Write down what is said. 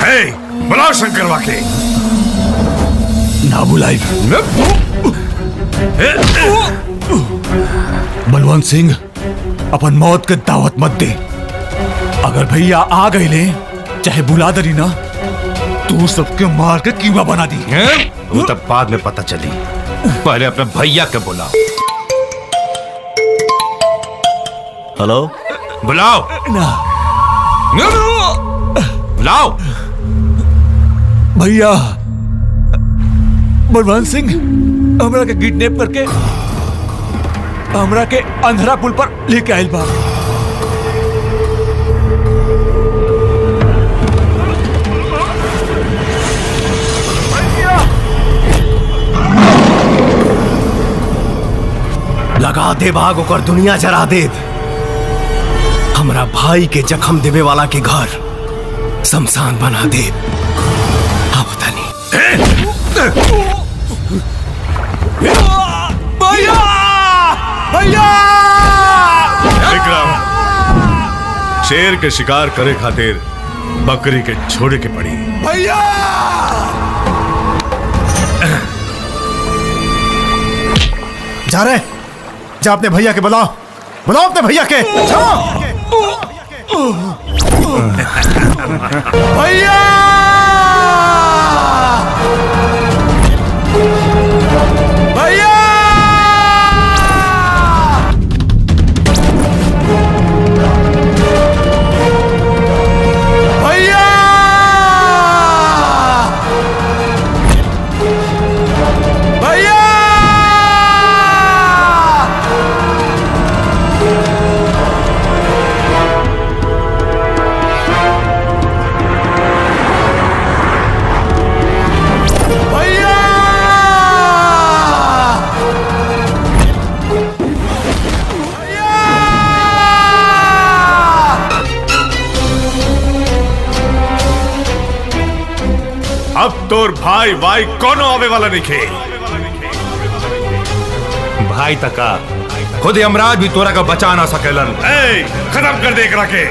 बुलाओ शंकरवा के। ना बुलाई। बलवंत सिंह, अपन मौत के दावत मत दे। अगर भैया आ गए ले, चाहे बुला दरी ना, तू सबके मार के कीमा बना दी। वो तब बाद में पता चली, पहले अपने भैया के बुलाओ। हेलो, बुलाओ ना। बुलाओ भैया। बलवंत सिंह हमरा के किडनैप करके हमरा के अंधरा पुल पर लेके आयल बा। लगा दे भाग ओकर दुनिया जरा दे। हमरा भाई के जख्म देवे वाला के घर शमशान बना दे। हाँ पता नहीं। भैया भैया विक्रम, शेर के शिकार करे खातिर बकरी के छोड़े के पड़ी। भैया जा रहे, जा अपने भैया के बुलाओ, बुलाओ अपने भैया के। भैया भैया भैया भैया अब तोर भाई भाई कोनो आवे वाला नहीं खे। भाई तका खुद यमराज भी तोरा का बचा ना सकेलन। खत्म कर दे एकरा के।